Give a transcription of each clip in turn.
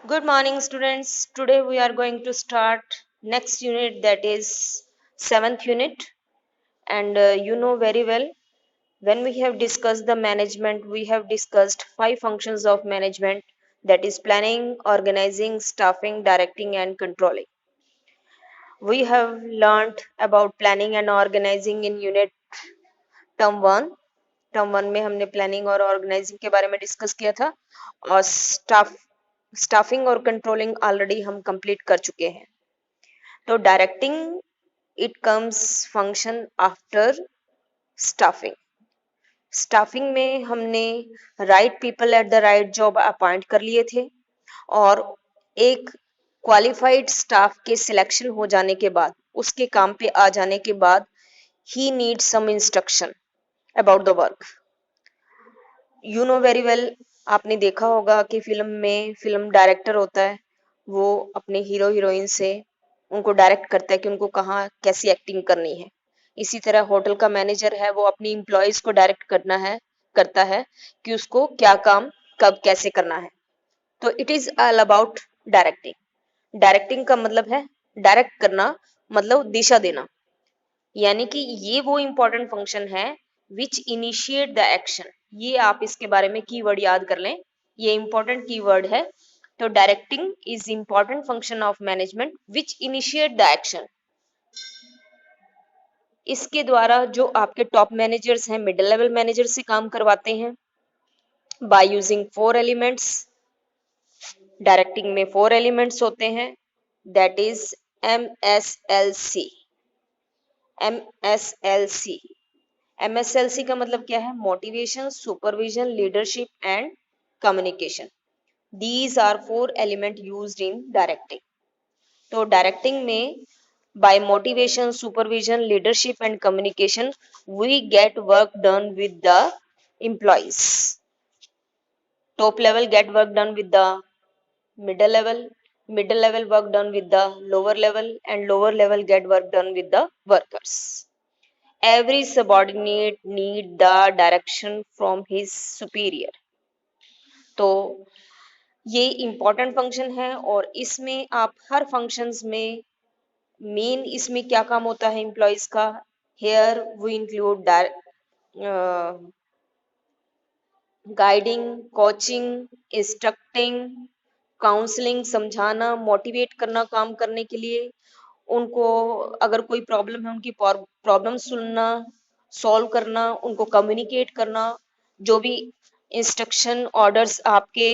Good morning, students. Today we are going to start next unit, that is seventh unit. And you know very well, when we have discussed the management, we have discussed five functions of management, that is planning, organizing, staffing, directing, and controlling. We have learned about planning and organizing in unit term 1. Term 1 में हमने planning और organising के बारे में discuss किया था और staffing और कंट्रोलिंग ऑलरेडी हम कंप्लीट कर चुके हैं. तो directing it comes function after staffing. Staffing में हमने right people at the right job appoint कर लिए थे और एक क्वालिफाइड स्टाफ के सिलेक्शन हो जाने के बाद, उसके काम पे आ जाने के बाद, he need some instruction about the work. You know very well, आपने देखा होगा कि फिल्म में फिल्म डायरेक्टर होता है, वो अपने हीरो हीरोइन से उनको डायरेक्ट करता है कि उनको कहाँ कैसी एक्टिंग करनी है. इसी तरह होटल का मैनेजर है, वो अपनी एम्प्लॉयज को डायरेक्ट करता है कि उसको क्या काम कब कैसे करना है. तो it is all about directing. Directing का मतलब है डायरेक्ट करना, मतलब दिशा देना. यानी कि ये वो इंपॉर्टेंट फंक्शन है विच इनिशिएट द एक्शन. ये आप इसके बारे में कीवर्ड याद कर लें, ये इंपॉर्टेंट कीवर्ड है. तो directing is important function of management which initiate the action. इसके द्वारा जो आपके टॉप मैनेजर्स हैं, मिडिल लेवल मैनेजर से काम करवाते हैं बाय यूजिंग 4 एलिमेंट्स. डायरेक्टिंग में 4 एलिमेंट्स होते हैं, that is MSLC. MSLC MSLC का मतलब क्या है? Motivation, supervision, leadership and communication. These are 4 element used in directing. तो डायरेक्टिंग में by motivation, supervision, leadership and communication, we get work done with the employees. Top level get work done with the middle level, middle level work done with the lower level, and lower level get work done with the workers. Every subordinate need the direction from his superior. तो ये important function है और इसमें आप हर functions में main इसमें क्या काम होता है एम्प्लॉयज का? Here we include guiding, coaching, instructing, counselling, समझाना, मोटिवेट करना काम करने के लिए, उनको अगर कोई प्रॉब्लम है उनकी प्रॉब्लम सुनना, सॉल्व करना, उनको कम्युनिकेट करना. जो भी इंस्ट्रक्शन ऑर्डर्स आपके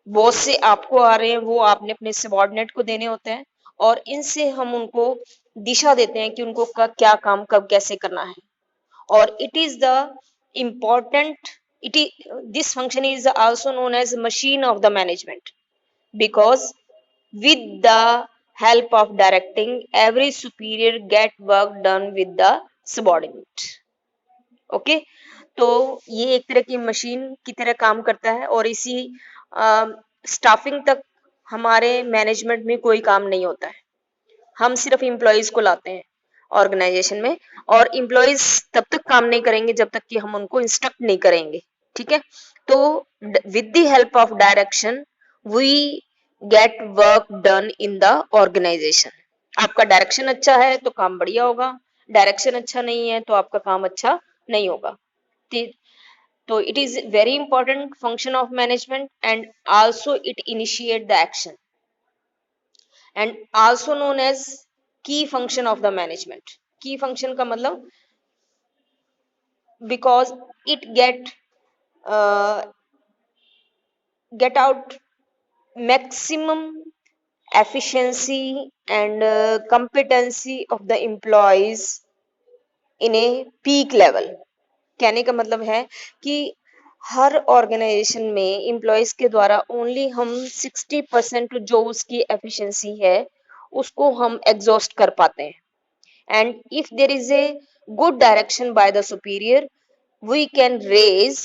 बॉस से आपको आ रहे हैं वो आपने अपने सबऑर्डिनेट को देने होते हैं और इनसे हम उनको दिशा देते हैं कि उनको क्या काम कब कैसे करना है. और it is the important, this function is also known as machine of the management, because with the help of directing, every superior get work done with the subordinate. Okay तो ये एक तरह की मशीन की तरह काम करता है और इसी स्टाफिंग तक हमारे मैनेजमेंट में कोई काम नहीं होता है. हम सिर्फ एम्प्लॉयज को लाते हैं ऑर्गेनाइजेशन में और एम्प्लॉयज तब तक काम नहीं करेंगे जब तक कि हम उनको इंस्ट्रक्ट नहीं करेंगे. ठीक है, तो with the help of direction we get work done in the organisation. आपका डायरेक्शन अच्छा है तो काम बढ़िया होगा, डायरेक्शन अच्छा नहीं है तो आपका काम अच्छा नहीं होगा. तो it is very important function of management and also it initiate the action and also known as key function of the management. Key function का मतलब because it get out maximum efficiency and competency of the employees in a peak level. कहने का मतलब है कि हर organisation में employees के द्वारा ओनली हम 60% जो उसकी एफिशिएंसी है उसको हम एग्जॉस्ट कर पाते हैं. And if there is a good direction by the superior we can raise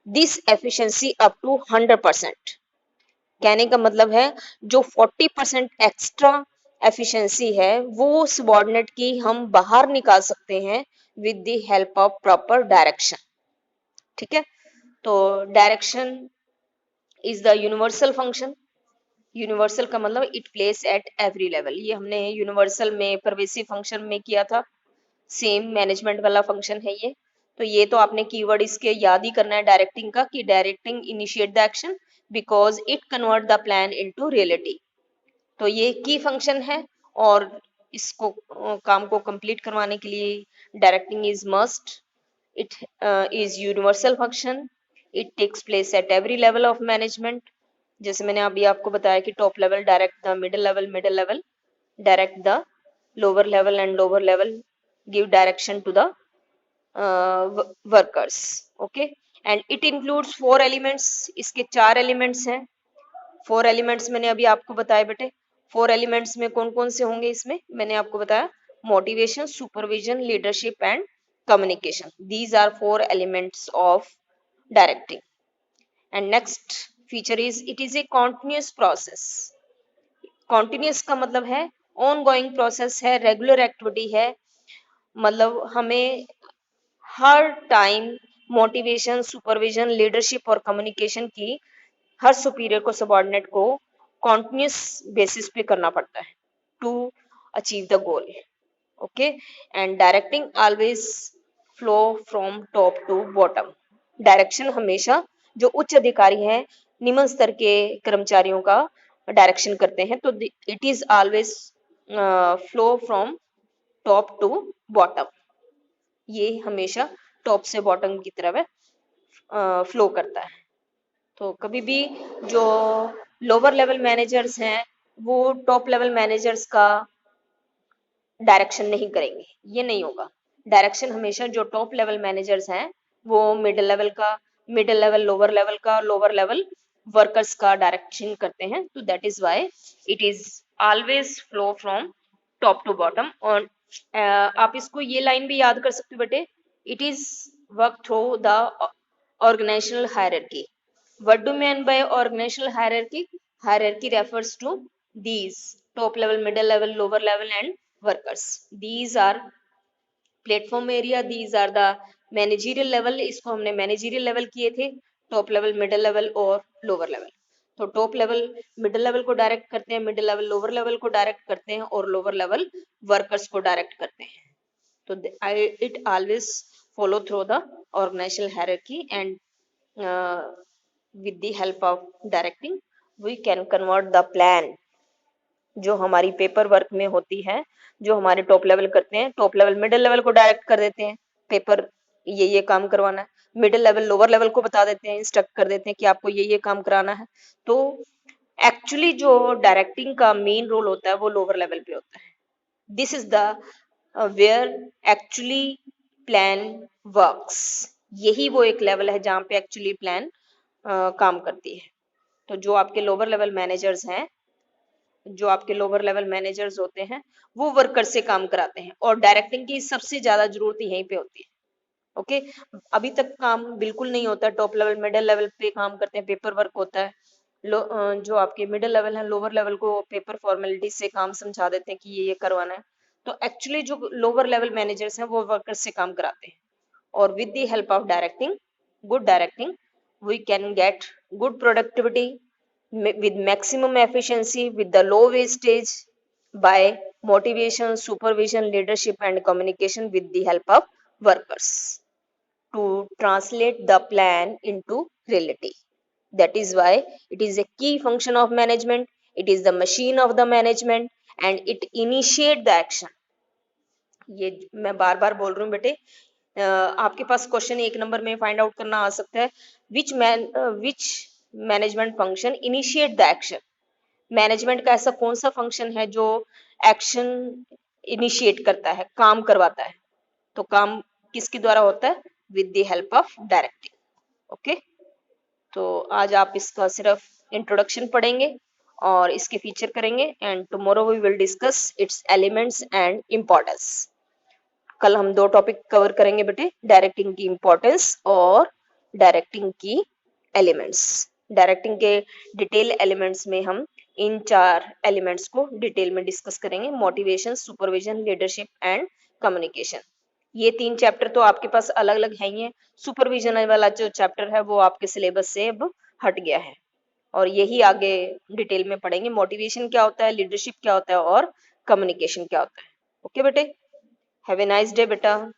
this efficiency up to 100%. कहने का मतलब है जो 40% एक्स्ट्रा एफिशिएंसी है वो सबऑर्डिनेट की हम बाहर निकाल सकते हैं with the help of proper direction. ठीक है, तो direction is the universal function universal का मतलब it place at every level, ये हमने यूनिवर्सल में परवेसिव फंक्शन में किया था, सेम मैनेजमेंट वाला फंक्शन है ये। तो ये तो आपने कीवर्ड इसके याद ही करना है डायरेक्टिंग का, कि directing initiate the action because it convert the plan into reality. तो ये की फंक्शन है और इसको काम को कंप्लीट करवाने के लिए directing is must. It is universal function, it takes place at every level of management. जैसे मैंने अभी आपको बताया कि top level direct the middle level direct the lower level and lower level give direction to the workers. Okay, and it includes 4 elements, इसके 4 elements हैं। 4 elements मैंने अभी आपको बताए बेटे। 4 एलिमेंट्स में कौन कौन से होंगे, इसमें मैंने आपको बताया motivation, supervision, leadership and communication. These are 4 elements of directing. And next feature is it is a continuous process. Continuous का मतलब है ऑन गोइंग प्रोसेस है, रेगुलर एक्टिविटी है, मतलब हमें हर टाइम मोटिवेशन, सुपरविजन, लीडरशिप और कम्युनिकेशन की हर सुपीरियर को, सबॉर्डिनेट को कॉन्टिन्यूस बेसिस पे करना पड़ता है to achieve the goal. Okay, and directing always flow from top to bottom. Direction हमेशा जो उच्च अधिकारी हैं, निम्न स्तर के कर्मचारियों का डायरेक्शन करते हैं, तो it is always flow from top to bottom. ये हमेशा टॉप से बॉटम की तरफ फ्लो करता है। तो कभी भी जो लोअर लेवल मैनेजर्स हैं वो टॉप लेवल मैनेजर्स का डायरेक्शन नहीं करेंगे, ये नहीं होगा। डायरेक्शन हमेशा जो टॉप लेवल मैनेजर्स हैं वो मिडिल लेवल का, मिडिल लेवल लोअर लेवल का, लोअर लेवल वर्कर्स का डायरेक्शन करते हैं। तो that is why it is always flow from top to bottom. और आप इसको ये लाइन भी याद कर सकते हो बेटे, it is work through the organizational hierarchy. What do you mean by organizational hierarchy? Hierarchy refers to these top level, middle level, lower level and workers. These are platform area, these are the managerial level. इसको हमने managerial level किए थे, top level, middle level और lower level. तो top level middle level को direct करते हैं, middle level lower level को डायरेक्ट करते हैं और लोअर लेवल वर्कर्स को डायरेक्ट करते हैं। तो it always follow through the organizational hierarchy and with the help of directing we can convert the plan जो हमारी पेपर वर्क में होती है, जो हमारे टॉप लेवल करते हैं। टॉप लेवल मिडिल लेवल को डायरेक्ट कर देते हैं, पेपर ये काम करवाना है। मिडिल लेवल लोअर लेवल को बता देते हैं, इंस्ट्रक्ट कर देते हैं कि आपको ये काम कराना है। तो एक्चुअली जो डायरेक्टिंग का मेन रोल होता है वो लोअर लेवल पे होता है। This is the where actually plan works. यही वो एक लेवल है जहाँ पे एक्चुअली प्लान काम करती है। तो जो आपके लोअर लेवल मैनेजर्स हैं, जो आपके लोअर लेवल मैनेजर्स होते हैं वो वर्कर से काम कराते हैं और डायरेक्टिंग की सबसे ज्यादा जरूरत यहीं पे होती है। ओके, अभी तक काम बिल्कुल नहीं होता, टॉप लेवल मिडिल लेवल पे काम करते हैं, पेपर वर्क होता है। जो आपके मिडिल लेवल है, लोअर लेवल को पेपर फॉर्मेलिटी से काम समझा देते हैं कि ये करवाना है। तो एक्चुअली जो लोअर लेवल मैनेजर्स हैं वो वर्कर्स से काम कराते हैं। और with the help of directing, good directing, we can get good productivity with maximum efficiency with the low wastage by motivation, supervision, leadership and communication with the help of workers to translate the plan into reality. That is why it is a key function of management, it is the machine of the management and it initiate the action. ये मैं बार बार बोल रही हूँ बेटे, आपके पास question 1 number में find out करना आ सकता है, which management function initiate the action. Management का ऐसा कौन सा फंक्शन है जो एक्शन इनिशिएट करता है, काम करवाता है। तो काम किसके द्वारा होता है, with the help of directing. Okay, तो आज आप इसका सिर्फ इंट्रोडक्शन पढ़ेंगे और इसके फीचर करेंगे and tomorrow we will discuss its elements and importance. कल हम 2 टॉपिक कवर करेंगे बेटे, डायरेक्टिंग की इम्पोर्टेंस और डायरेक्टिंग की एलिमेंट्स। डायरेक्टिंग के डिटेल एलिमेंट्स में हम इन 4 एलिमेंट्स को डिटेल में डिस्कस करेंगे, motivation, supervision, leadership and communication. ये 3 चैप्टर तो आपके पास अलग अलग है ही है, सुपरविजन वाला जो चैप्टर है वो आपके सिलेबस से अब हट गया है। और यही आगे डिटेल में पढ़ेंगे, मोटिवेशन क्या होता है, लीडरशिप क्या होता है और कम्युनिकेशन क्या होता है। ओके बेटे, हैव ए नाइस डे बेटा।